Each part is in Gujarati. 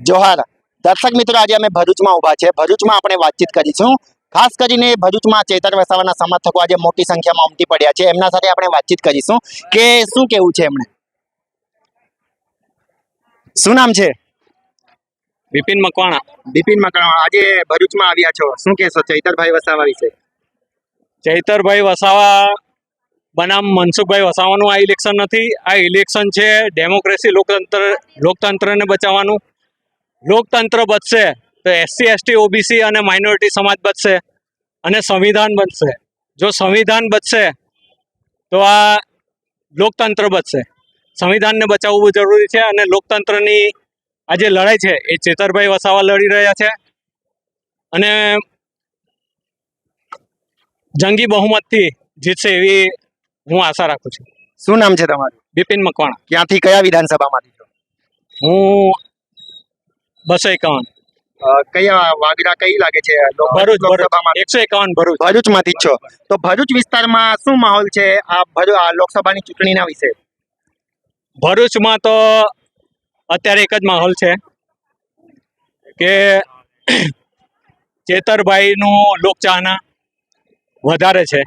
જોહાર દર્શક મિત્રો, આજે અમે ભરૂચમાં ઊભા છે. ભરૂચમાં આપણે વાતચીત કરીશું. ખાસ કરીને ભરૂચમાં ચેતર વસાવાના સમર્થકો આજે મોટી સંખ્યામાં ઉમટી પડ્યા છે. એમના સાથે આપણે વાતચીત કરીશું કે શું કેવું છે એમણે. શું નામ છે? બિપિન મકવાણા. બિપિન મકવાણા, આજે ભરૂચમાં આવ્યા છો, શું કહેશો ચૈતરભાઈ વસાવા વિશે? ચૈતરભાઈ વસાવા બનામ મનસુખભાઈ વસાવાનું આ ઇલેક્શન નથી. આ ઇલેક્શન છે ડેમોક્રેસી, લોકતંત્રને બચાવવાનું. લોકતંત્ર બચશે તો એસસી એસટી ઓબીસી અને માઇનોરિટી સમાજ બચશે અને સંવિધાન બચશે. જો સંવિધાન બચશે તો આ લોકતંત્ર બચશે. સંવિધાનને બચાવવું બહુ જરૂરી છે અને લોકતંત્રની આ જે લડાઈ છે એ ચેતરભાઈ વસાવા લડી રહ્યા છે અને જંગી બહુમતથી જીતશે એવી હું આશા રાખું છું. શું નામ છે તમારું? બિપિન મકવાણા. ક્યાંથી, કયા વિધાનસભામાંથી છો? હું 251. કયા વાગડા કઈ લાગે છે? ભરૂચ લોકસભામાં 151 ભરૂચ. ભરૂચમાંથી જ છો તો ભરૂચ વિસ્તારમાં શું માહોલ છે આ લોકસભાની ચૂંટણીના વિશે? ભરૂચમાં તો અત્યારે એક જ માહોલ છે કે ચેતરભાઈનું લોકચાહના વધારે છે.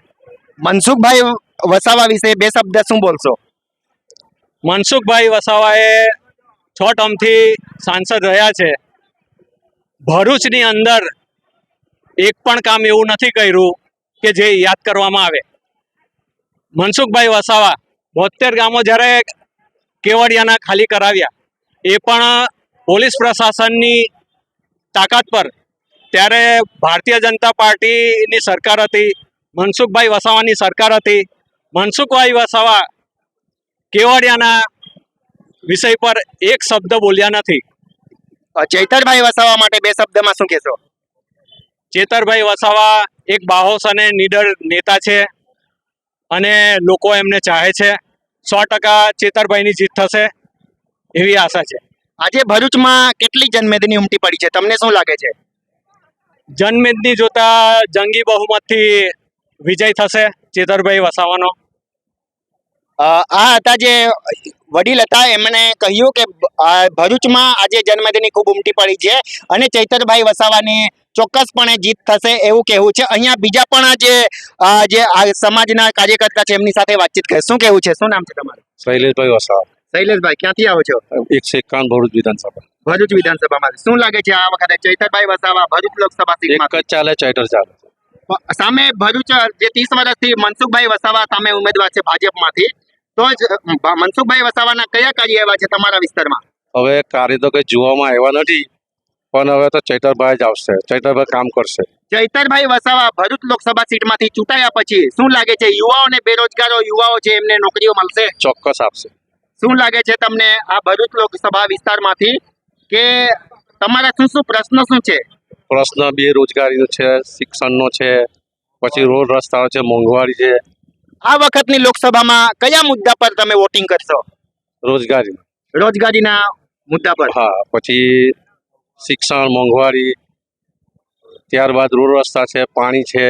મનસુખભાઈ વસાવા વિશે બે શબ્દ શું બોલશો? મનસુખભાઈ વસાવાએ 6 ટર્મથી સાંસદ રહ્યા છે. ભરૂચની અંદર એક પણ કામ એવું નથી કર્યું કે જે યાદ કરવામાં આવે. મનસુખભાઈ વસાવા 72 ગામો જ્યારે કેવડિયાના ખાલી કરાવ્યા એ પણ પોલીસ પ્રશાસનની તાકાત પર, ત્યારે ભારતીય જનતા પાર્ટીની સરકાર હતી, મનસુખભાઈ વસાવાની સરકાર હતી. મનસુખભાઈ વસાવા કેવડિયાના વિષય પર એક શબ્દ બોલ્યા નથી. ચૈતરભાઈ વસાવા માટે બે શબ્દમાં શું કહેશો? ચેતરભાઈ વસાવા એક બાહોશ અને નીડર નેતા છે અને લોકો એમને ચાહે છે. 100% ચેતરભાઈની જીત થશે એવી આશા છે. આજે ભરૂચમાં કેટલી જનમેદની ઉમટી પડી છે, તમને શું લાગે છે? જનમેદની જોતા જંગી બહુમતથી વિજય થશે ચેતરભાઈ વસાવાનો. આ હતા જે વડીલ હતા, એમણે કહ્યું કે ભરૂચમાં આજે જનમેદની ખૂબ ઉમટી પડી છે અને ચૈતરભાઈ વસાવાની ચોક્કસપણે જીત થશે એવું કહેવું છે. અહીંયા બીજા પણ જે સમાજના કાર્યકર્તા છે એમની સાથે વાતચીત કરે. શું કહેવું છે? શું નામ છે તમારું? શૈલેષભાઈ વસાવા. શૈલેષભાઈ, ક્યાંથી આવો છો? 151 ભરૂચ વિધાનસભા. ભરૂચ વિધાનસભામાં શું લાગે છે આ વખતે ચૈતરભાઈ વસાવા ભરૂચ લોકસભા એક જ ચાલે, ચૈટર ચાલે. સામે ભરૂચ જે 30 વર્ષથી મનસુખભાઈ વસાવા સામે ઉમેદવાર છે ભાજપમાંથી, તો જ મનસુખભાઈ વસાવાના કયા કાર્ય એવા છે તમારા વિસ્તારમાં? હવે કાર્ય તો કઈ જોવામાં આવ્યા નથી, પણ હવે તો ચૈતરભાઈ જ આવશે. ચૈતરભાઈ કામ કરશે. ચૈતરભાઈ વસાવા ભરૂચ લોકસભા સીટમાંથી ચૂંટાયા પછી શું લાગે છે યુવાઓ અને બેરોજગારો યુવાઓ છે એમને નોકરીઓ મળશે? ચોક્કસ આપશે. શું લાગે છે તમને આ ભરૂચ લોકસભા વિસ્તારમાંથી કે તમારા શું પ્રશ્નો શું છે? પ્રશ્ન બેરોજગારીનો છે, શિક્ષણનો છે, પછી રોડ રસ્તાઓ છે, મોંઘવારી છે. આ વખતની લોકસભામાં કયા મુદ્દા પર તમે વોટિંગ કરશો? રોજગારી. રોજગારીના મુદ્દા પર. હા, પછી શિક્ષણ, મોંઘવારી, ત્યારબાદ રોડ રસ્તા છે, પાણી છે.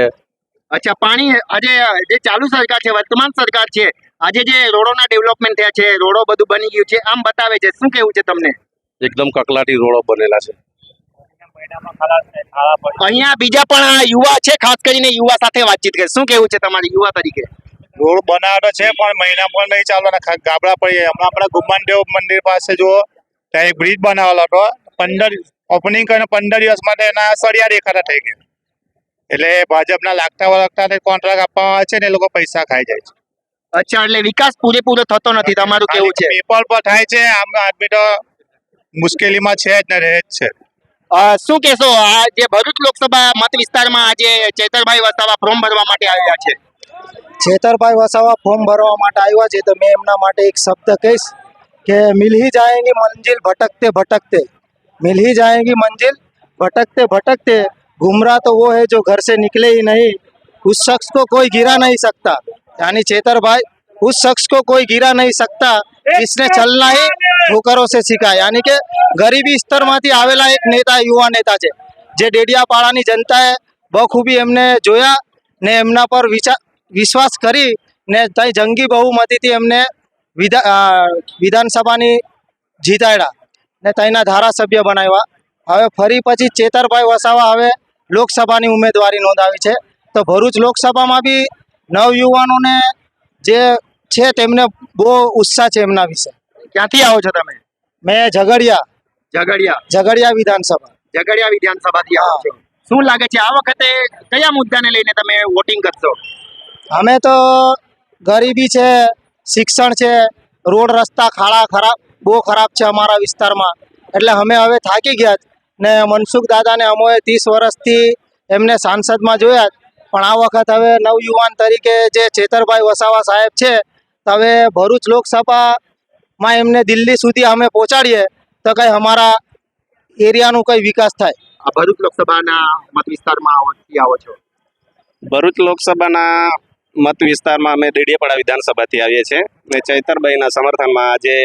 અચ્છા, પાણી. આજે જે ચાલુ સરકાર છે, વર્તમાન સરકાર છે, આજે જે રોડોના ડેવલપમેન્ટ થયા છે, રોડો બધું બની ગયું છે આમ બતાવે છે, શું કેવું છે તમને? એકદમ કકલાટી રોડો બનેલા છે. અહીંયા બીજા પણ યુવા છે, ખાસ કરીને યુવા સાથે વાતચીત કરે. શું કેવું છે તમારી યુવા તરીકે? રોડ બનાવતો છે પણ મહિના પણ નહીં ચાલવાના, ગાબડા પડી જાય. હમણાં આપણે ગુમાનદેવ મંદિર પાસે જુઓ, ત્યાં એક બ્રિજ બનાવેલો હતો. 15 ઓપનિંગ કરીને 15 દિવસ માટે એના સળિયા દેખાતા થઈ ગયા. એટલે ભાજપના લાગતા વળગતા કોન્ટ્રાક્ટ આપવામાં આવે છે ને એ લોકો પૈસા ખાઈ જાય છે. અચ્છા, એટલે વિકાસ પૂરેપૂરો થતો નથી, તમારું કેવું છે? પેપર પર થાય છે, આમ આદમી તો મુશ્કેલીમાં છે જ ને રહે જ છે. શું કહેશો આ જે ભરૂચ લોકસભા મત વિસ્તારમાં આજે ચૈતરભાઈ વસાવા ફોર્મ ભરવા માટે આવ્યા છે? चेतरभाई वसावा फॉर्म भरवा માટે આવ્યા છે તો મેં એમના માટે એક શબ્દ કહીશ કે મિલ ही जाएंगी मंजिल भटकते भटकते, मिल ही जाएंगी मंजिल भटकते भटकते, गुमराह तो वो है जो घर से निकले ही नहीं, उस शख्स को कोई गिरा नहीं सकता. यानी चेतरभाई उस शख्स को कोई गिरा नहीं सकता जिसने चलना ही ठोकरों से सीखा. यानी કે ગરીબી સ્તરમાંથી આવેલા એક નેતા, યુવા નેતા છે જે ડેડિયાપાડાની જનતાએ બખૂબી એમને જોયા ને એમના પર વિશ્વાસ કરી ને ત્યાં જંગી બહુમતીથી એમને વિધાનસભાની જીતાડ્યા. ને ત્યાંના ધારાસભ્ય બનાવ્યા. હવે ફરી પછી ચેતરભાઈ વસાવા હવે લોકસભાની ઉમેદવારી નોંધાવી છે. તો ભરૂચ લોકસભામાં બી નવયુવાનોને જે છે તેમને બહુ ઉત્સાહ છે એમના વિશે. ક્યાંથી આવો છો તમે? મેં ઝઘડિયા વિધાનસભા વિધાનસભાથી આવો છો. શું લાગે છે આ વખતે કયા મુદ્દાને લઈને તમે વોટિંગ કરશો? અમે તો ગરીબી છે, શિક્ષણ છે, રોડ રસ્તા ખાડા ખરાબ બહુ ખરાબ છે અમારા વિસ્તારમાં. એટલે અમે હવે થાકી ગયા જ. ને મનસુખ દાદાને અમે 30 વર્ષથી એમને સાંસદમાં જોયા જ. પણ આ વખત હવે નવયુવાન તરીકે જે ચેતરભાઈ વસાવા સાહેબ છે તો હવે ભરૂચ લોકસભામાં એમને દિલ્હી સુધી અમે પહોંચાડીએ તો કંઈ અમારા એરિયાનું કંઈ વિકાસ થાય. આ ભરૂચ લોકસભાના મત વિસ્તારમાં આવો છો. ભરૂચ લોકસભાના મત વિસ્તારમાં અમે ડેડિયાપાડા વિધાનસભાથી આવીએ છીએ ને ચૈતરભાઈના સમર્થનમાં આજે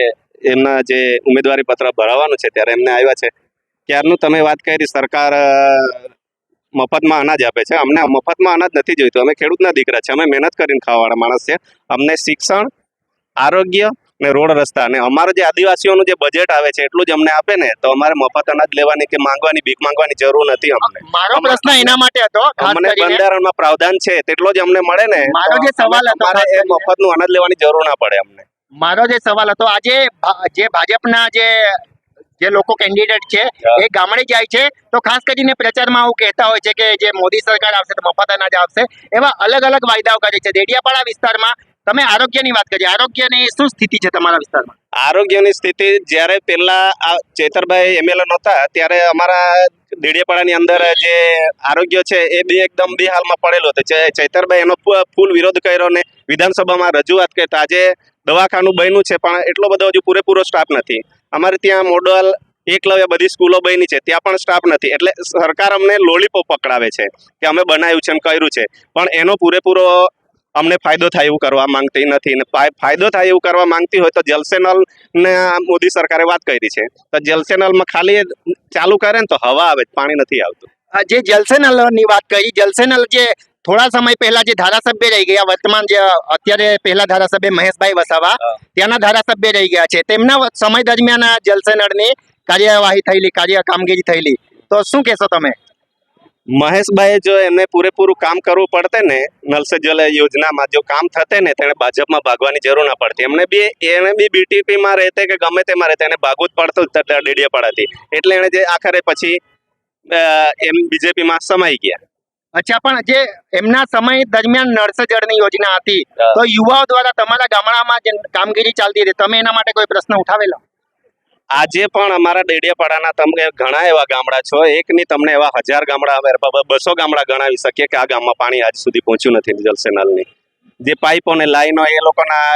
એમના જે ઉમેદવારી પત્ર ભરાવાનું છે ત્યારે એમને આવ્યા છે. ક્યારનું તમે વાત કરી સરકાર મફતમાં અનાજ આપે છે. અમને મફતમાં અનાજ નથી જોઈતું. અમે ખેડૂતના દીકરા છે. અમે મહેનત કરીને ખાવાવાળા માણસ છે. અમને શિક્ષણ, આરોગ્ય ને રોડ રસ્તા અને અમારું જે આદિવાસીઓનું જે બજેટ આવે છે એટલું જ અમને આપે ને તો અમારે મફત અનાજ લેવાની કે માંગવાની ભીખ માંગવાની જરૂર નથી અમને. મારો પ્રશ્ન એના માટે હતો, ખાસ અમને કરીને બંધારણમાં પ્રાવધાન છે તેટલો જ અમને મળે ને. મારો જે સવાલ હતો, અમારે ખાસ એ કરીને મફતનું અનાજ લેવાની જરૂર ના પડે અમને. મારો જે સવાલ હતો, આજે જે ભાજપના જે લોકો કેન્ડિડેટ છે એ ગામડે જાય છે તો ખાસ કરીને પ્રચારમાં આવું કહેતા હોય છે કે જે મોદી સરકાર આવશે તો મફત અનાજ આવશે. એવા અલગ અલગ વાયદાઓ કરે છે. ડેડિયાપાડા વિસ્તારમાં તમે આરોગ્યની વાત કરી, આરોગ્યની શું સ્થિતિ છે તમારા વિસ્તારમાં? આરોગ્યની સ્થિતિ જ્યારે પહેલા આ ચેતરભાઈ એમએલએ નહોતા ત્યારે અમારા ડેડિયાપાડાની અંદર જે આરોગ્ય છે એ બી એકદમ બેહાલમાં પડેલું હતું. ચૈતરભાઈ એનો ફૂલ વિરોધ કર્યો ને વિધાનસભામાં રજૂઆત કરતા આજે દવાખાનું બન્યું છે પણ એટલો બધો હજુ પૂરેપૂરો સ્ટાફ નથી. અમારે ત્યાં મોડલ એકલવ્ય બધી સ્કૂલો બની છે ત્યાં પણ સ્ટાફ નથી. એટલે સરકાર અમને લોલીપોપ પકડાવે છે કે અમે બનાવ્યું છે અને કર્યું છે પણ એનો પૂરેપૂરો અમને ફાયદો થાય એવું કરવા માંગતી નથી. ને ફાયદો થાય એવું કરવા માંગતી હોય તો જલસેનલ ને મોદી સરકારે વાત કરી છે તો જલસેનલમાં ખાલી ચાલુ કરે ને તો હવા આવે, પાણી નથી આવતું. જે જલસેનલ ની વાત કરી, જલસેનલ જે થોડા સમય પહેલા જે ધારાસભ્ય રહી ગયા, વર્તમાન જે અત્યારે પહેલા ધારાસભ્ય મહેશભાઈ વસાવા ત્યાંના ધારાસભ્ય રહી ગયા છે, તેમના સમય દરમિયાન આ જલસેનલની કાર્યવાહી થયેલી, કામગીરી થયેલી, તો શું કહેશો તમે? મહેશભાઈ જો એમને પૂરેપૂરું કામ કરવું પડતે ને નલ સે જલ યોજનામાં જો કામ થતે ને તેને ભાજપમાં ભાગવાની જરૂર ના પડતી. એને બી બીટીપીમાં રહેતે કે ગમે તેમાં રહેતે એને ભાગવું જ પડતું ડેડિયાપાડાથી. એટલે એને જે આખરે પછી એમ બીજેપીમાં સમાઈ ગયા. અચ્છા, પણ જે એમના સમય દરમિયાન નળ સે જળની યોજના હતી તો યુવાઓ દ્વારા તમારા ગામડામાં જે કામગીરી ચાલતી હતી, તમે એના માટે કોઈ પ્રશ્ન ઉઠાવેલો? આજે પણ અમારા ડેડિયાપાડાના તમે ઘણા એવા ગામડા છો, એકની તમને એવા 1000 ગામડા 200 ગામડા ગણાવી શકીએ કે આ ગામમાં પાણી આજ સુધી પહોંચ્યું નથી. જલસેનલની જે પાઇપો ને લાઈનો એ લોકોના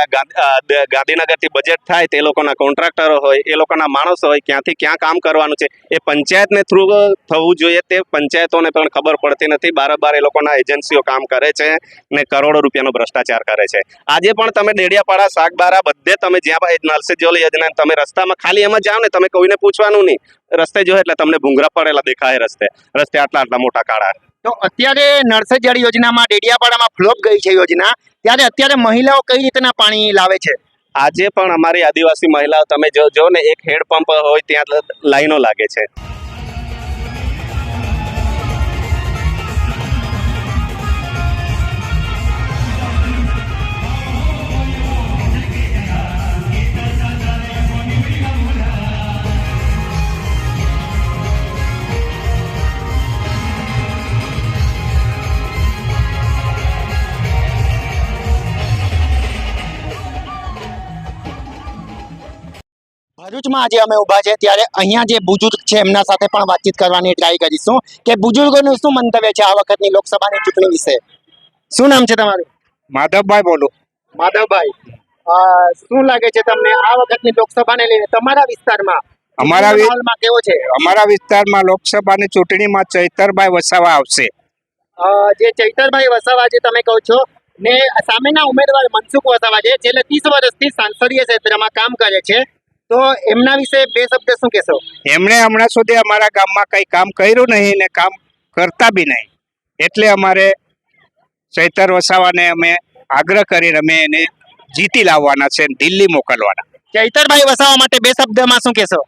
ગાંધીનગરથી બજેટ થાય તે લોકોના કોન્ટ્રાક્ટરો હોય, એ લોકોના માણસો હોય, ક્યાંથી ક્યાં કામ કરવાનું છે એ પંચાયતને થ્રુ થવું જોઈએ. તે પંચાયતોને પણ ખબર પડતી નથી. બારોબાર એ લોકોના એજન્સીઓ કામ કરે છે ને કરોડો રૂપિયાનો ભ્રષ્ટાચાર કરે છે. આજે પણ તમે ડેડિયાપાડા, શાકબારા બધે તમે જ્યાં નળ સે જલ યોજના તમે રસ્તામાં ખાલી એમ જ જાઓ ને, તમે કોઈને પૂછવાનું નહીં, રસ્તે જો એટલે તમને ભૂંગરા પડેલા દેખાય. રસ્તે આટલા મોટા કાળા. તો અત્યારે નળ સે જળ યોજનામાં ડેડિયાપાડામાં ફ્લોપ ગઈ છે યોજના, ત્યારે અત્યારે મહિલાઓ કઈ રીતના પાણી લાવે છે? આજે પણ અમારી આદિવાસી મહિલાઓ તમે જો ને એક હેડ પંપ હોય ત્યાં લાઈનો લાગે છે. ભરૂચમાં આજે અમે ઊભા છે ત્યારે અહીંયા જે બુજુર્ગ છે એમના સાથે પણ વાતચીત કરવાની ટ્રાય કરીશું કે બુજુર્ગોનું શું મંતવ્ય છે આ વખતની લોકસભાની ચૂંટણી વિશે. શું નામ છે તમારું? માધવભાઈ બોલું. માધવભાઈ, શું લાગે છે તમને આ વખતની લોકસભાને લઈને તમારા વિસ્તારમાં હાલમાં કેવો છે? અમારા વિસ્તારમાં લોકસભાની ચૂંટણીમાં ચૈતરભાઈ વસાવા આવશે. જે ચૈતરભાઈ વસાવા જે તમે કહો છો ને સામેના ઉમેદવાર મનસુખ વસાવા છે, છેલ્લે 30 વર્ષથી સાંસદીય ક્ષેત્રમાં કામ કરે છે, તો એમના વિશે બે શબ્દ શું કહેશો? એમણે હમણાં સુધી અમારા ગામમાં કંઈ કામ કર્યું નહીં ને કામ કરતા બી નહીં. એટલે અમારે ચૈતર વસાવાને અમે આગ્રહ કરીને અમે એને જીતી લાવવાના છે, દિલ્હી મોકલવાના. ચૈતરભાઈ વસાવા માટે બે શબ્દમાં શું કહેશો?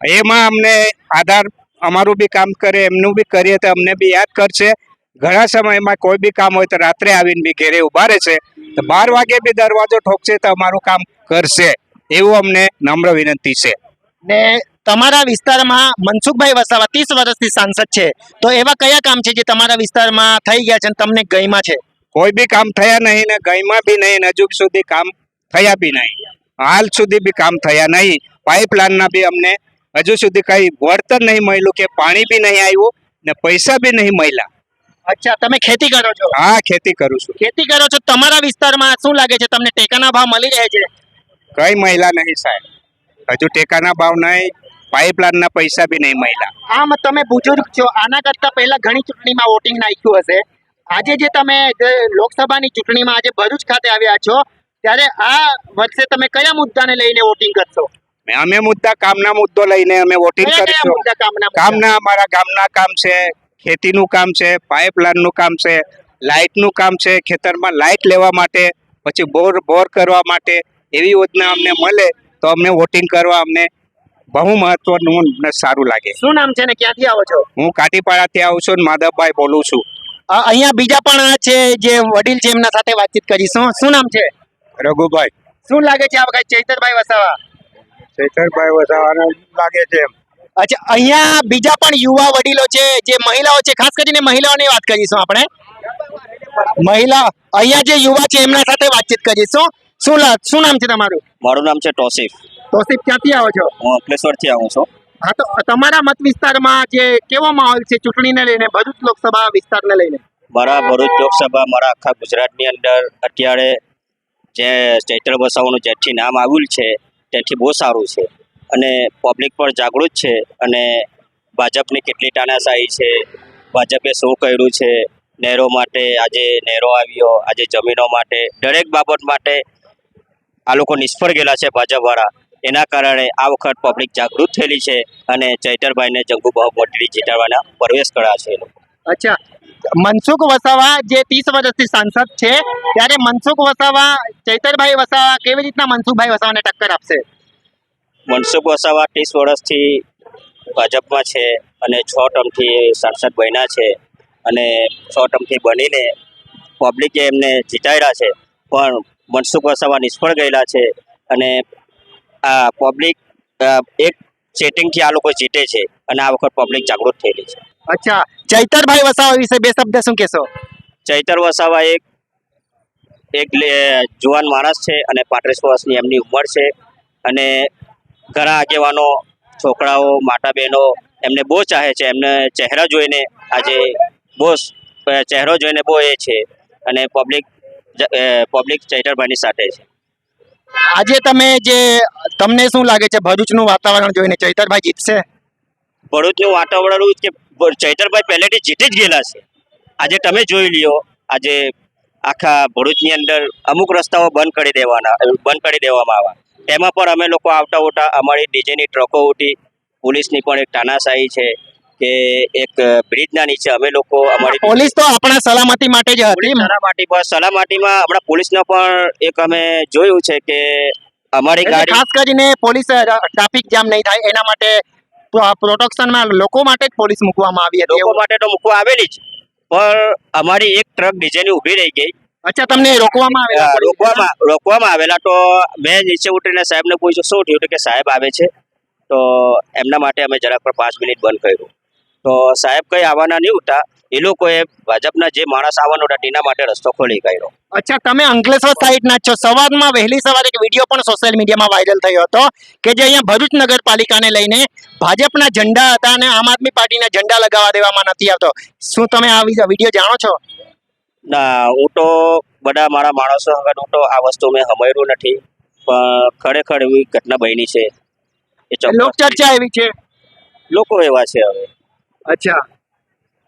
એમાં અમને આધાર અમારું બી કામ કરે એમનું બી કરીએ તો અમને બી યાદ કરશે. ઘણા સમયમાં કોઈ બી કામ હોય તો રાત્રે આવીને બી ઘેરે ઉભા રહેશે, તો 12 વાગે બી દરવાજો ઠોકશે તો અમારું કામ કરશે, એવું અમને નમ્ર વિનંતી છે. ને તમારા વિસ્તારમાં મનસુખભાઈ વસાવા 30 વર્ષથી સાંસદ છે, તો એવા કયા કામ છે જે તમારા વિસ્તારમાં થઈ ગયા છે અને તમને ગયમાં છે? કોઈ બી કામ થયા નહીં ને ગઈમાં બી નહીં ને હજુ સુધી કામ થયા બી નહીં. હાલ સુધી બી કામ થયા નહીં. પાઇપલાઇનના બી અમને હજુ સુધી કઈ વળતર નહીં મળ્યું કે પાણી બી નહીં આવ્યું ને પૈસા બી નહીં મળ્યા. અચ્છા, તમે ખેતી કરો છો? હા, ખેતી કરું છું. ખેતી કરો છો, તમારા વિસ્તારમાં શું લાગે છે તમને ટેકાના ભાવ મળી રહે છે? કઈ મળ્યા નહીં સાહેબ, હજુ ટેકાના ભાવ નહીં, પાઇપલાઇનના પૈસા બી નહીં મળ્યા. આમ તમે બુજુર્ગ છો, આના કરતા પહેલા ઘણી ચૂંટણીમાં વોટિંગ નાખ્યું હશે. આજે જે તમે જે લોકસભાની ચૂંટણીમાં આજે ભરૂચ ખાતે આવ્યા છો, ત્યારે આ વર્ષે તમે કયા મુદ્દાને લઈને વોટિંગ કરશો? અમે મુદ્દા કામના મુદ્દો લઈને અમે વોટિંગ કયા કયા કરીશું. મુદ્દા કામના મુદ્દા? કામના અમારા ગામના કામ છે, ખેતીનું કામ છે, પાઇપલાઇનનું કામ છે, લાઇટનું કામ છે, ખેતરમાં લાઇટ લેવા માટે, પછી બોર કરવા માટે એવી યોજના અમને મળે તો અમને વોટિંગ કરવા અમને બહુ મહત્વનું ને સારું લાગે. શું નામ છે ને ક્યાંથી આવો છો? હું કાટીપાડાથી આવું છું ને માધવભાઈ બોલું છું. અહીંયા બીજા પણ છે જે વડીલ છે, એમના સાથે વાતચીત કરીશું. શું નામ છે? રઘુભાઈ. શું લાગે છે આ વખત ચૈતરભાઈ વસાવા? ચૈતરભાઈ વસાવાને લાગે છે. અચ્છા, અહીંયા બીજા પણ યુવા વડીલો છે, જે મહિલાઓ છે, ખાસ કરીને મહિલાઓની વાત કરીશું આપણે. મહિલા અહીંયા જે યુવા છે એમના સાથે વાતચીત કરીશું. શું નામ છે તમારું? મારું નામ છે તોસીફ. તોસીફ, ક્યાંથી આવો છો? હું અંકલેશ્વરથી આવું છું. હા, તો તમારા મત વિસ્તારમાં જે કેવો માહોલ છે ચૂંટણીને લઈને, ભરૂચ લોકસભા વિસ્તારને લઈને? મારા ભરૂચ લોકસભા, મારા આખા ગુજરાતની અંદર અત્યારે જે ચૈત્ર વસાવાનું જેથી નામ આવ્યું છે તેથી બહુ સારું છે અને પબ્લિક પણ જાગૃત છે. અને ભાજપની કેટલી તાનાશાહી છે, ભાજપે શું કર્યું છે, નહેરો માટે આજે નહેરો આવ્યો, આજે જમીનો માટે, દરેક બાબત માટે આ લોકો નિષ્ફળ ગયેલા છે ભાજપવાળા. એના કારણે આ વખત પબ્લિક જાગૃત થયેલી છે અને ચૈતરભાઈને જંગુ બહુમતીથી જીતાડવાના પ્રવેશ કર્યા છે. અચ્છા, મનસુખ વસાવા જે 30 વર્ષથી સાંસદ છે, ત્યારે મનસુખ વસાવા ચૈતરભાઈ વસાવા કેવી રીતના મનસુખભાઈ વસાવાને ટક્કર આપશે? મનસુખ વસાવા 30 વર્ષથી ભાજપમાં છે અને 6 ટર્મથી સાંસદ બન્યા છે અને 6 ટર્મથી બનીને પબ્લિકે એમને જીતાડ્યા છે, પણ મનસુખ વસાવા નિષ્ફળ ગયેલા છે અને આ પબ્લિક એક સેટિંગથી આ લોકો જીતે છે અને આ વખત પબ્લિક જાગૃત થયેલી છે. અચ્છા, ચૈતરભાઈ વસાવા વિશે બે શબ્દ શું કહેશો? ચૈતર વસાવા એક જુવાન માણસ છે અને 35 વર્ષની એમની ઉંમર છે અને ઘણા આગેવાનો, છોકરાઓ, માતા બહેનો એમને બહુ ચાહે છે. એમને ચહેરા જોઈને આજે બહુ ચહેરો જોઈને બહુ એ છે અને પબ્લિક ચૈતરભાઈની સાથે છે. આજે તમને શું લાગે છે ભરૂચનું વાતાવરણ જોઈને ચૈતરભાઈ જીતશે? ભરૂચનું વાતાવરણ એવું કે ચૈતરભાઈ પહેલેથી જીતી જ ગયેલા છે. આજે તમે જોઈ લ્યો, આજે આખા ભરૂચની અંદર અમુક રસ્તાઓ બંધ કરી દેવામાં આવ્યા. એમાં પણ અમે લોકો આવતા હોતા અમારી ડીજેની ટ્રકો ઉઠી, પોલીસની પણ એક તાનાશાહી છે કે એક બ્રિજના નીચે અમે લોકો અમારી પોલીસ તો આપણા સલામતી માટે જ હતી. સલામતીમાં આપણા પોલીસનો પણ એક અમે જોયું છે કે અમારી ગાડી ખાસ કરીને પોલીસ ટ્રાફિક જામ નહીં થાય એના માટે પ્રોટેક્શનમાં લોકો માટે જ પોલીસ મૂકવામાં આવી હતી. લોકો માટે તો મૂકવા આવેલી જ, પણ અમારી એક ટ્રક ડીજેની ઊભી રહી ગઈ. અચ્છા, તમને રોકવામાં આવેલા? રોકવામાં આવેલા. તો મેં નીચે ઉતરીને સાહેબને પૂછ્યું શું થયું, તો કે સાહેબ આવે છે. તો એમના માટે અમે જરાક પર 5 મિનિટ બંધ કર્યું. તો સાહેબ કઈ આવવાના નહીં હતા, એ લોકોએ ભાજપના જે માણસ આવવાનો હતા તેના માટે રસ્તો ખોલી કાઢ્યો. અચ્છા, તમે અંકલેશ્વર સાઈડના છો. સવારમાં વહેલી સવારે એક વિડીયો પણ સોશિયલ મીડિયામાં વાયરલ થયો હતો કે જે અહીંયા ભરૂચ નગરપાલિકાને લઈને ભાજપના ઝંડા હતા અને આમ આદમી પાર્ટીના ઝંડા લગાવવા દેવામાં નથી આવતો. શું તમે આ વિડીયો જાણો છો? ના, હું તો બધા મારા માણસો વગર હું તો આ વસ્તુ મેં સમજ્યું નથી, પણ ખરેખર એવી ઘટના બની છે. એ લોકચર્ચા એવી છે, લોકો એવા છે હવે. અચ્છા,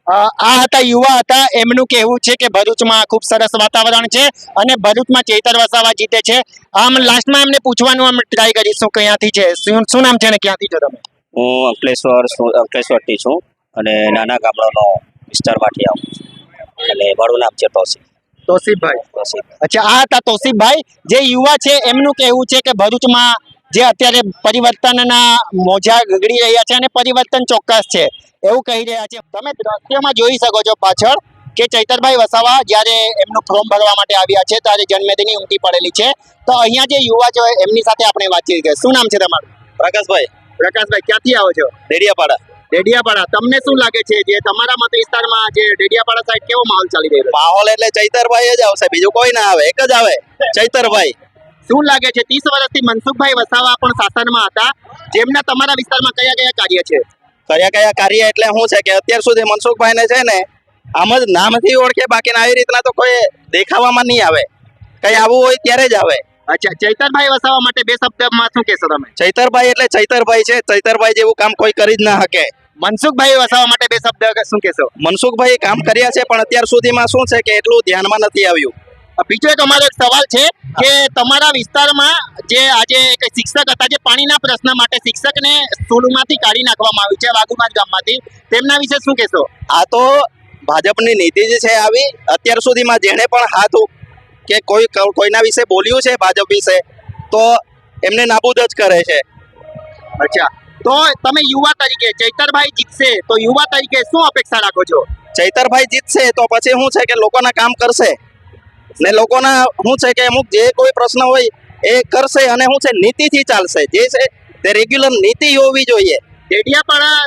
આ હતા યુવા હતા. એમનું કહેવું છે કે ભરૂચમાં ખૂબ સરસ વાતાવરણ છે અને ભરૂચમાં ચૈતર વસાવા જીતે છે. આમ લાસ્ટમાં એમને પૂછવાનું અમે ટ્રાય કરીશું ક્યાંથી છે, શું નામ છે અને ક્યાંથી છો તમે? હું અંકલેશ્વરથી છું અને નાના ગામડાનો વિસ્તારમાંથી આવું છું અને મારું નામ છે તોસીફભાઈ. અચ્છા, આ હતા તોસીફભાઈ જે યુવા છે. એમનું કહેવું છે કે ભરૂચમાં જે અત્યારે પરિવર્તનના મોજા ગગડી રહ્યા છે અને પરિવર્તન ચોક્કસ છે એવું કહી રહ્યા છે. તમે દ્રશ્યમાં જોઈ શકો છો પાછળ કે ચૈતરભાઈ વસાવા જ્યારે એમનું ફોર્મ ભરવા માટે આવ્યા છે ત્યારે જનમેદની ઉમટી પડેલી છે. તો અહીંયા જે યુવા છે એમની સાથે આપણે વાતચીત કરીએ. શું નામ છે તમારું? પ્રકાશભાઈ પ્રકાશભાઈ, ક્યાંથી આવો છો? ડેડિયાપાડા. ડેડિયાપાડા. તમને શું લાગે છે જે તમારા મત વિસ્તારમાં જે ડેડિયાપાડા સાઈડ કેવો માહોલ ચાલી રહ્યો છે? માહોલ એટલે ચૈતરભાઈ જ આવશે, બીજું કોઈ ના આવે, એક જ આવે, ચૈતરભાઈ. શું લાગે છે 30 વર્ષથી મનસુખભાઈ વસાવા પણ શાસનમાં હતા, જેમના તમારા વિસ્તારમાં કયા કયા કાર્ય છે? કયા કાર્ય એટલે શું છે કે અત્યાર સુધી મનસુખભાઈ ને છે ને આમ જ નામથી ઓળખે, બાકી આવી રીતના તો કોઈ દેખાવામાં નહીં આવે. કઈ આવવું હોય ત્યારે જ આવે. અચ્છા, ચૈતરભાઈ વસાવા માટે બે શબ્દમાં શું કહેશો તમે? ચૈતરભાઈ એટલે ચૈતરભાઈ છે, ચૈતરભાઈ જેવું કામ કોઈ કરી જ ના શકે. મનસુખભાઈ વસાવા માટે બે શબ્દ શું કહેશો? મનસુખભાઈ કામ કર્યા છે પણ અત્યાર સુધીમાં શું છે કે એટલું ધ્યાનમાં નથી આવ્યું. બીજો એક અમારો એક સવાલ છે કે તમારા વિસ્તારમાં જે આજે એક શિક્ષક હતા, જે પાણીના પ્રશ્ન માટે શિક્ષકને સ્કૂલમાંથી કાઢી નાખવામાં આવ્યું છે વાઘુમાજ ગામમાંથી, તેમના વિશે શું કહેશો? આ તો ભાજપની નીતિ જ છે આવી. અત્યાર સુધીમાં જેણે પણ હાથ કે કોઈના વિશે બોલ્યું છે ભાજપ વિશે, તો એમને નાબૂદ જ કરે છે. અચ્છા, તો તમે યુવા તરીકે ચૈતરભાઈ જીતશે તો યુવા તરીકે શું અપેક્ષા રાખો છો? ચૈતરભાઈ જીતશે તો પછી શું છે કે લોકોના કામ કરશે ને લોકોના શું છે કે અમુક જે કોઈ પ્રશ્ન હોય એ કરશે અને શું છે નીતિથી ચાલશે. જે છે તે રેગ્યુલર નીતિ હોવી જોઈએ. ડેડિયાપાડા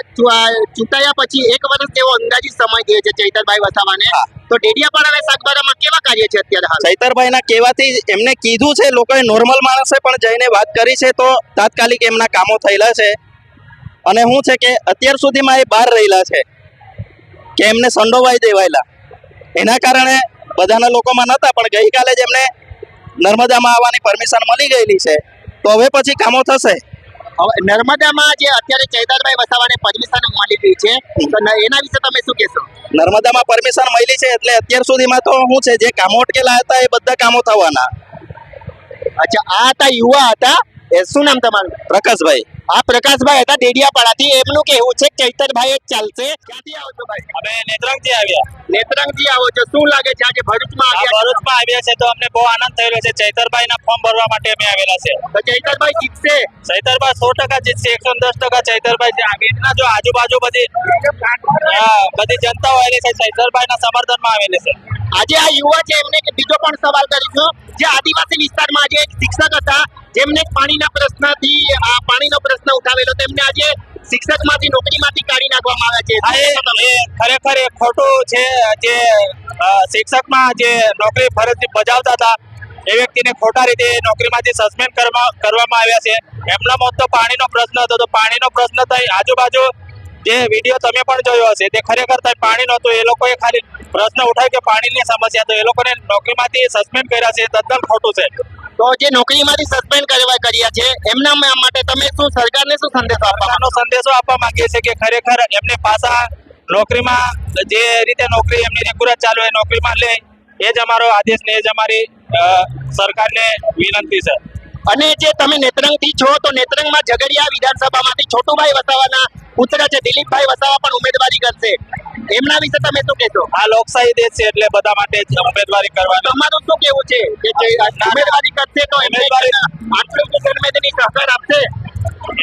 ચૂંટાયા પછી 1 વર્ષ જેવો અંદાજિત સમય દે છે ચૈતરભાઈ વસાવાને, તો ડેડિયાપાડા અને સાગબારામાં કેવા કાર્ય છે અત્યારે હાલ? ચૈતરભાઈના કહેવાથી એમને કીધું છે, લોકોએ નોર્મલ માણસે પણ જઈને વાત કરી છે તો તાત્કાલિક એમના કામો થયેલા છે. અને શું છે કે અત્યાર સુધીમાં એ બહાર રહેલા છે કે એમને સંડોવાઈ દેવાયેલા, એના કારણે બધાના લોકોમાં નહોતા, પણ ગઈકાલે જ એમને નર્મદામાં આવવાની પરમિશન મળી ગયેલી છે, તો હવે પછી કામો થશે. હવે નર્મદામાં જે અત્યારે ચૈતરભાઈ વસાવાને પરમિશન મળી ગઈ છે, તો એના વિશે તમે શું કહેશો? નર્મદામાં પરમિશન મળી છે એટલે અત્યાર સુધીમાં તો શું છે જે કામો અટકેલા હતા એ બધા કામો થવાના. અચ્છા, આ હતા યુવા હતા. શું નામ તમારું? પ્રકાશભાઈ. આ પ્રકાશભાઈ હતા ડેડિયાપાડાથી. એમનું કહેવું છે ચૈતરભાઈ જ ચાલશે. ક્યાંથી આવો છો ભાઈ? અમે નેત્રંગથી આવ્યા. નેત્રંગથી આવો છો. શું લાગે છે આજે ભરૂચમાં આવ્યા? ભરૂચમાં આવ્યા છે તો અમને બહુ આનંદ થયેલો છે. ચૈતરભાઈના ફોર્મ ભરવા માટે અમે આવેલા છે. તો ચૈતરભાઈ જીતશે? ચૈતરભાઈ 100% જીતશે, 110% ચૈતરભાઈ છે. આ જો આજુબાજુ બધી જનતાઓ આવેલી છે, ચૈતરભાઈના સમર્થનમાં આવેલી છે. આજે આ યુવા છે એમને બીજો પણ સવાલ કરીશું. જે આદિવાસી વિસ્તારમાં આજે એક શિક્ષક હતા, જેમને પાણીના પ્રશ્નથી આ પાણીનો પ્રશ્ન ઉઠાવેલો, તેમને આજે શિક્ષકમાંથી નોકરીમાંથી કાઢી નાખવામાં આવ્યા છે. એ ખરેખર એ ખોટું છે. જે શિક્ષકમાં જે નોકરી ફરજ બજાવતા હતા એ વ્યક્તિને ખોટા રીતે નોકરીમાંથી સસ્પેન્ડ કરવામાં આવ્યા છે. એમના મોત તો પાણીનો પ્રશ્ન હતો, તો પાણીનો પ્રશ્ન થઈ આજુબાજુ જે વિડીયો તમે પણ જોયો હશે તે ખરેખર પાણી નહોતું. એ લોકોએ ખાલી પ્રશ્ન ઉઠાવ્યો કે પાણીની સમસ્યા, તો એ લોકોને નોકરીમાંથી સસ્પેન્ડ કર્યા છે. તદ્દન ખોટું છે. તો જે નોકરીમાંથી સસ્પેન્ડ કર્યા છે એમના માટે તમે શું સરકારને શું સંદેશો આપવાનો? સંદેશો આપવા માંગીએ છીએ કે ખરેખર એમને પાછા નોકરીમાં જે રીતે નોકરી એમની રેગ્યુલર ચાલુ હોય નોકરીમાં લે, એ જ અમારો આદેશ ને એ જ અમારી સરકારને વિનંતી છે. અને જે તમે નેત્રંગથી છો, તો નેત્રંગમાં ઝઘડિયા વિધાનસભામાંથી છોટુભાઈ વસાવાના પુત્ર છે દિલીપભાઈ વસાવા પણ ઉમેદવારી કરશે. એમના વિશે તમે શું કહેશો? આ લોકશાહી દેશ છે એટલે બધા માટે ઉમેદવારી કરવાની. તમારું શું કેવું છે કે ઉમેદવારી કરશે તો આટલું જનમેદની સહકાર આપશે?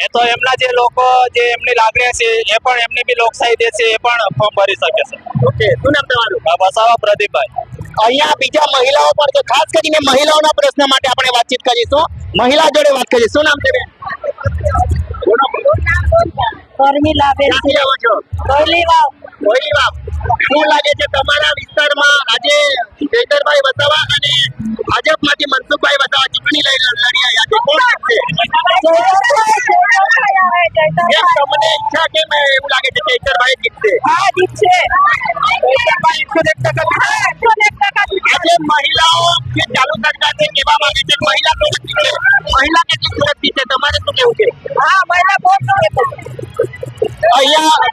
એ તો એમના જે લોકો જે એમની લાગણી છે એ પણ એમની બી લોકશાહી દેશ છે, એ પણ ફોર્મ ભરી શકે છે. ઓકે, શું નામ તમારું? વસાવા પ્રદીપભાઈ. અહીંયા બીજા મહિલાઓ પણ છે, ખાસ કરીને મહિલાઓના પ્રશ્ન માટે આપણે વાતચીત કરીશું. મહિલા જોડે વાત કરીએ. શું નામ છે બેન? ક્યાંથી આવો છો? કોઈલીવાવ. શું લાગે છે તમારા વિસ્તારમાં આજે ચૈતરભાઈ વસાવા અને ભાજપમાંથી મનસુખભાઈ વસાવા ચૂંટણી લડી રહ્યા છે, કોણ જીતશે? તમને ઈચ્છા કેમ એવું લાગે છે ચૈતરભાઈ જીતશે? આજે મહિલાઓ જે ચાલુ સરકાર છે કેવા માંગે છે મહિલા સુરક્ષિત છે, મહિલા કેટલી સુરક્ષિત છે, તમારે શું કેવું છે? અહીંયા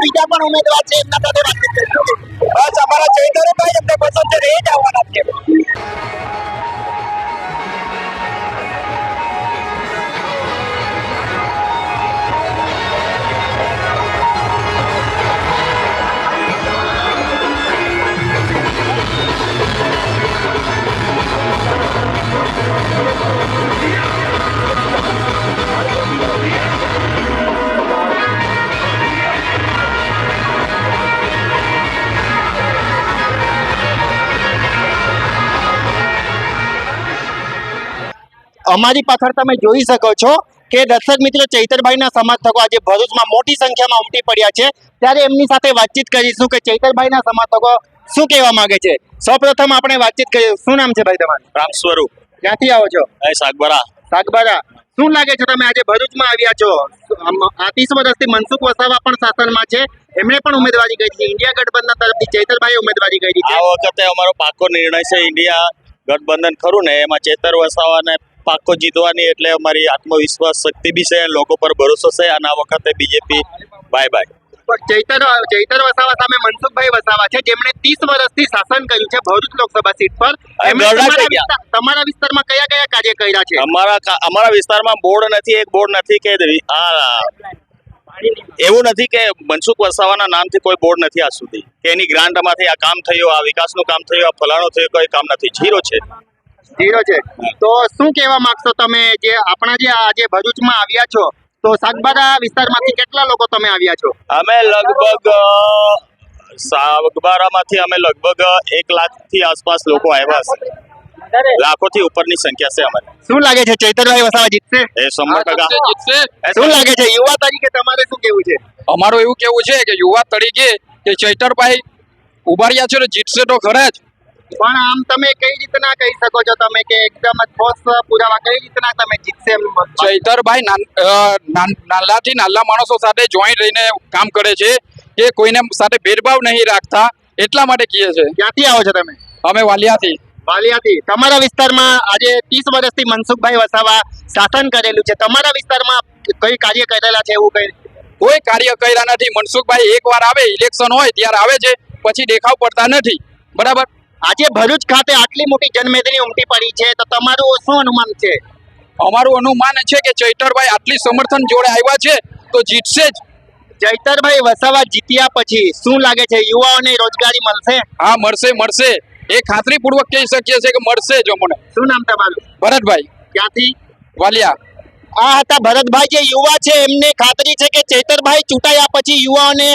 બીજા પણ ઉમેદવાર છે, એમના સાથે વાતચીત કરીશું. બસ અમારા ચૈતરભાઈ અમને પસંદ છે, એ જ આવવાના છે. અમારી પાછળ તમે જોઈ શકો છો કે દર્શક મિત્રો ચૈતરભાઈના સમર્થકો આજે ભરૂચમાં મોટી સંખ્યામાં ઉમટી પડ્યા છે, ત્યારે એમની સાથે વાતચીત કરીશું કે ચૈતરભાઈના સમર્થકો શું કહેવા માંગે છે. સૌપ્રથમ આપણે વાતચીત કરીએ. શું નામ છે ભાઈ તમારું? રામ સ્વરૂપ ક્યાંથી આવો છો? સાગબારા. સાગબારા. શું લાગે છે તમે આજે ભરૂચમાં આવ્યા છો? આ 30 વર્ષથી મનસુખ વસાવા પણ શાસનમાં છે, એમણે પણ ઉમેદવારી કરી છે. ઇન્ડિયા ગઠબંધન તરફથી ચૈતરભાઈએ ઉમેદવારી કરી છે. આ વખતે અમારો પાકો નિર્ણય છે ઇન્ડિયા ગઠબંધન ખરું ને એમાં ચેતર વસાવાને પાકો જીતવાની, એટલે અમારી આત્મવિશ્વાસ શક્તિ બી છે, લોકો પર ભરોસો છે અને આ વખતે બીજેપી બાય બાય. પણ ચૈતર વસાવા સામે મનસુખભાઈ વસાવા છે, જેમણે 30 વર્ષથી શાસન કર્યું છે ભરૂચ લોકસભા સીટ પર. એમણે તમારા વિસ્તારમાં કયા કયા કાર્ય કર્યા છે? અમારા વિસ્તારમાં બોર્ડ નથી, એક બોર્ડ નથી કે એવું નથી કે મનસુખ વસાવાના નામથી કોઈ બોર્ડ નથી આજ સુધી કે એની ગ્રાન્ટમાંથી આ કામ થયું, આ વિકાસનું કામ થયું, આ ફલાણો થયું, કોઈ કામ નથી. ઝીરો છે. તો શું કહેવા માંગશો તમે જે આપણા જે આજે ભરૂચમાં આવ્યા છો, તો સાગબારા વિસ્તારમાંથી કેટલા લોકો તમે આવ્યા છો? અમે લગભગ સાગબારામાંથી અમે લગભગ 1 લાખથી આસપાસ લોકો આવ્યા છે. લાખોથી ઉપરની સંખ્યા છે અમારી. શું લાગે છે ચૈતરભાઈ વસાવા જીતશે? એ 100% જીતશે. શું લાગે છે યુવા તરીકે તમારે શું કેવું છે? અમારું એવું કેવું છે કે યુવા તરીકે કે ચૈતરભાઈ ઉભાર્યા છે તો જીતશે તો ખરા જ. પણ આમ તમે કઈ રીતના કહી શકો છો તમે કે એકદમ ઠોસ પુરાવા કઈ રીતના તમે જીતશે એમ? ચૈતરભાઈ નાનાથી નાના માણસો સાથે જોઈન્ટ રહીને કામ કરે છે, કે કોઈને સાથે ભેદભાવ નહીં રાખતા, એટલા માટે કહીએ છે. ક્યાંથી આવો છો તમે? અમે વાલિયાથી. તમારા વિસ્તારમાં આજે 30 વર્ષથી મનસુખભાઈ વસાવા શાસન કરેલું છે, તમારા વિસ્તારમાં કઈ કાર્ય કરેલા છે એવું કઈ? કોઈ કાર્ય કર્યા નથી. મનસુખભાઈ એકવાર આવે, ઇલેક્શન હોય ત્યારે આવે છે, પછી દેખાવ પડતા નથી. બરાબર. આજે ભરૂચ ખાતે આટલી મોટી જનમેદની ઉમટી પડી છે, તો તમારું શું અનુમાન છે? અમારું અનુમાન છે કે ચૈતરભાઈ આટલી સમર્થન જોડે આવ્યા છે તો જીતશે જ. ચૈતરભાઈ વસાવા જીત્યા પછી શું લાગે છે યુવાઓને રોજગારી મળશે? હા, મળશે. એ ખાતરીપૂર્વક કહી શકીએ છીએ કે મળશે જ અમને. શું નામ તમારું? ભરતભાઈ. ક્યાંથી? વાલિયા. આ હતા ભરતભાઈ, જે યુવા છે, એમને ખાતરી છે કે ચૈતરભાઈ ચૂંટાયા પછી યુવાઓને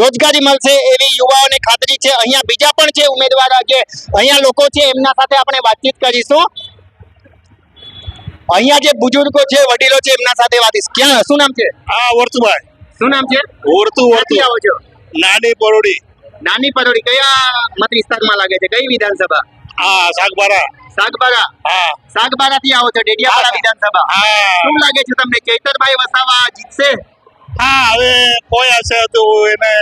રોજગારી મળશે એવી યુવાઓને ખાતરી છે. અહીંયા બીજા પણ છે ઉમેદવાર, જે અહીંયા લોકો છે એમના સાથે આપણે વાતચીત કરીશું. અહીંયા જે બુજુર્ગો છે, વડીલો છે, એમના સાથે વાતચીત. ક્યાં શું નામ છે? વર્તુભાઈ. શું નામ છે? ક્યાંથી આવો છો? નાની પરોડી. નાની પરોડી કયા મત વિસ્તારમાં લાગે છે? કઈ વિધાનસભા? સાગબારા. સાગબારાથી આવો છો, ડેડિયાપાડા વિધાનસભા. શું લાગે છે તમને ચૈતરભાઈ વસાવા જીતશે? હવે કોઈ હશે તો એને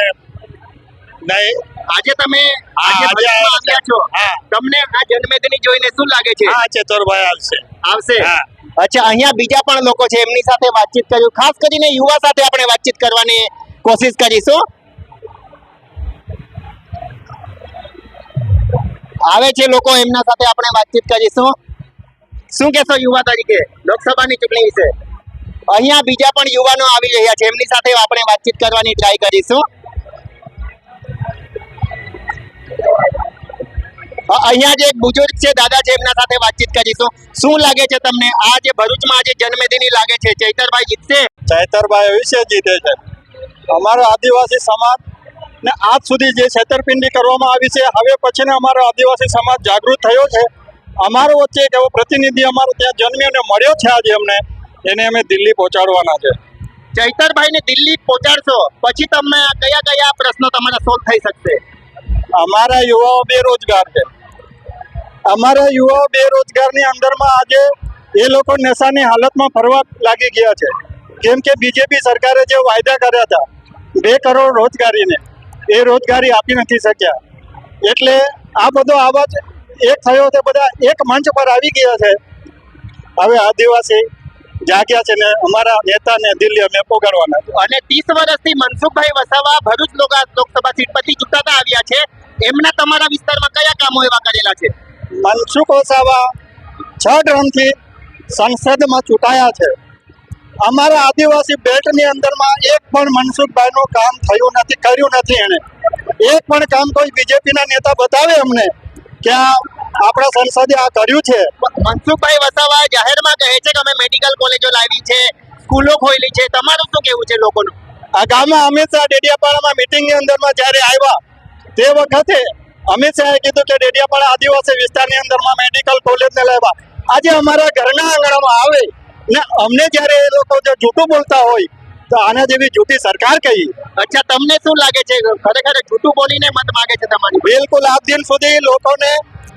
નહીં. આજે તમે ભરૂચમાં આવ્યા છો, તમને આ જનમેદની જોઈને શું લાગે છે? ચેતરભાઈ આવશે. અચ્છા, અહીંયા બીજા પણ લોકો છે, એમની સાથે વાતચીત કર્યું. ખાસ કરીને યુવા સાથે આપણે વાતચીત કરવાની કોશિશ કરીશું. આવે છે લોકો, એમના સાથે આપણે વાતચીત કરીશું. શું કહેશો યુવા તરીકે લોકસભાની ચૂંટણી વિશે? અહીંયા બીજા પણ યુવાનો આવી રહ્યા છે, એમની સાથે આપણે વાતચીત કરવાની ટ્રાય કરીશું. અહીંયા જે એક બુજુર્ગ છે, દાદા છે, એમના સાથે વાતચીત કરીશું. શું લાગે છે તમને આ જે ભરૂચમાં આજે જનમેદની લાગે છે, ચૈતરભાઈ જીતશે? ચૈતરભાઈ અવશ્ય જીતે છે. અમારો આદિવાસી સમાજ ને આજ સુધી જે છેતરપિંડી કરવામાં આવી છે, હવે પછીને અમારો આદિવાસી સમાજ જાગૃત થયો છે. અમારો વચ્ચે એક એવો પ્રતિનિધિ અમારો ત્યાં જન્મ્યો અને મળ્યો છે આજે અમને, એને અમે દિલ્હી પહોંચાડવાના છે. ચૈતરભાઈને દિલ્હી પહોંચાડશો પછી તમે કયા કયા પ્રશ્નો તમારા સોલ્વ થઈ શકશે? અમારા યુવાઓ બેરોજગાર છે. અમારા યુવાઓ બેરોજગારની અંદરમાં આજે એ લોકો નશાની હાલતમાં ફરવા લાગી ગયા છે. કેમ કે બીજેપી સરકારે જે વાયદા કર્યા હતા 2 કરોડ રોજગારીને, એ રોજગારી આપી નથી શક્યા. એટલે આ બધો આવાજ એક થયો છે, બધા એક મંચ પર આવી ગયા છે. હવે આદિવાસી જાગ્યા છે ને અમારા નેતાને દિલ્હી અમે પોગાડવાના છે. અને 30 વર્ષથી મનસુખભાઈ વસાવા ભરૂચ લોકસભા સીટ પરથી ચૂંટાતા આવ્યા છે, એમના તમારા વિસ્તારમાં કયા કામો એવા કરેલા છે? મનસુખ વસાવા 6 ટર્મથી સંસદમાં ચૂંટાયા છે. અમારા આદિવાસી બેલ્ટની અંદરમાં એક પણ મનસુખભાઈનું કામ થયું નથી, કર્યું નથી. એને એક પણ કામ કોઈ બીજેપીના નેતા બતાવે અમને કે આપણા સંસદે આ કર્યું છે. મનસુખભાઈ વસાવા જાહેરમાં કહે છે કે અમે મેડિકલ કોલેજો લાવી છે, સ્કૂલો ખોલી છે. તમારું શું કેવું છે લોકોનું? આ ગામમાં અમિત શાહ ડેડિયાપાડામાં મિટિંગની અંદરમાં જ્યારે આવ્યા તે વખતે અમિત શાહે કીધું કે ડેડિયાપાડા આદિવાસી વિસ્તારની અંદરમાં મેડિકલ કોલેજને લાવ્યા. આજે અમારા ઘરના આંગણામાં આવે ને અમને જ્યારે એ લોકો જો જૂઠું બોલતા હોય તો આના જેવી જૂઠી સરકાર કહીએ. અચ્છા, તમને શું લાગે છે ખરેખર જૂઠું બોલીને મત માંગે છે તમારી? બિલકુલ આજ દિન સુધી લોકોને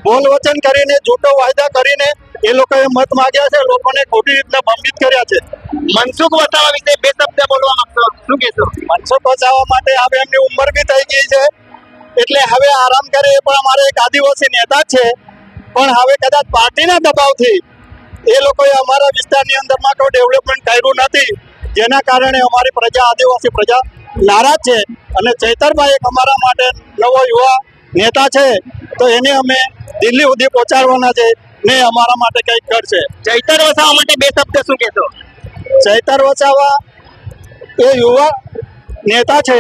બોલ વચન કરીને જૂઠો વાયદા કરીને એ લોકોએ મત માંગ્યા છે, લોકોને ખોટી રીતના ભ્રમિત કર્યા છે. મનસુખ વસાવા વિશે બે શબ્દ બોલવા માંગતો, શું કહેશો? મનસુખ વસાવા માટે હવે એમની ઉંમર બી થઈ ગઈ છે, એટલે હવે આરામ કરે. એ પણ અમારે એક આદિવાસી નેતા છે, પણ હવે કદાચ પાર્ટીના દબાવથી એ લોકોએ અમારા વિસ્તારની અંદરમાં કોઈ ડેવલપમેન્ટ કર્યું નથી, જેના કારણે અમારી પ્રજા, આદિવાસી પ્રજા નારાજ છે. અને ચૈતરભાઈ એક અમારા માટે નવો યુવા નેતા છે, તો એને અમે દિલ્હી સુધી પહોંચાડવાના છે ને અમારા માટે કંઈક કરશે. ચૈતર વસાવા માટે બે શબ્દ શું કહેશો? ચૈતર વસાવા એ યુવા નેતા છે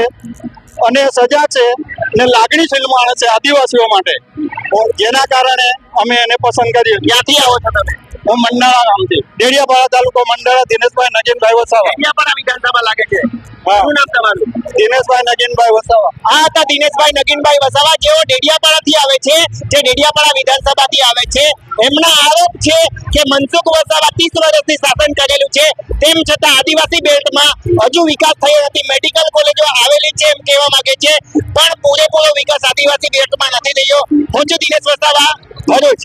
અને સજાગ છે ને લાગણીશીલ માણસ છે આદિવાસીઓ માટે, જેના કારણે અમે એને પસંદ કરીએ. ક્યાંથી આવો છો તમે? હું મંડાળા ગામથી, ડેડિયાપાડા તાલુકો, મંડાળા. દિનેશભાઈ નગીનભાઈ વસાવા. ડેડિયાપાડા વિધાનસભા લાગે છે. હા. શું નામ તમારું? દિનેશભાઈ નગીનભાઈ વસાવા. આ હતા દિનેશભાઈ નગીનભાઈ વસાવા, જેઓ ડેડિયાપાડાથી આવે છે, જે ડેડિયાપાડા વિધાનસભાથી આવે છે. એમના આરોપ છે કે મનસુખ વસાવા 30 વર્ષથી શાસન કરેલું છે, તેમ છતાં આદિવાસી બેલ્ટમાં હજુ વિકાસ થયો નથી. મેડિકલ કોલેજો આવેલી છે એમ કહેવા માંગે છે, પણ પૂરેપૂરો વિકાસ આદિવાસી બેલ્ટમાં નથી થયો. હું છું દિનેશ વસાવા, ભરૂચ.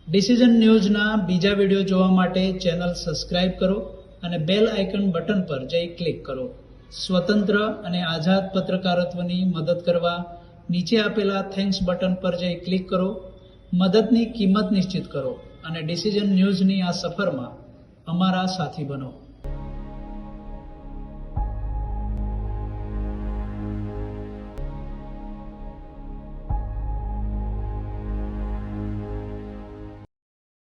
ડિસિઝન ન્યૂઝના બીજા વિડીયો જોવા માટે ચેનલ સબસ્ક્રાઇબ કરો અને બેલ આઇકન બટન પર જઈ ક્લિક કરો. સ્વતંત્ર અને આઝાદ પત્રકારત્વની મદદ કરવા નીચે આપેલા થેન્ક્સ બટન પર જઈ ક્લિક કરો. મદદની કિંમત નિશ્ચિત કરો અને ડિસિઝન ન્યૂઝની આ સફરમાં અમારા સાથી બનો.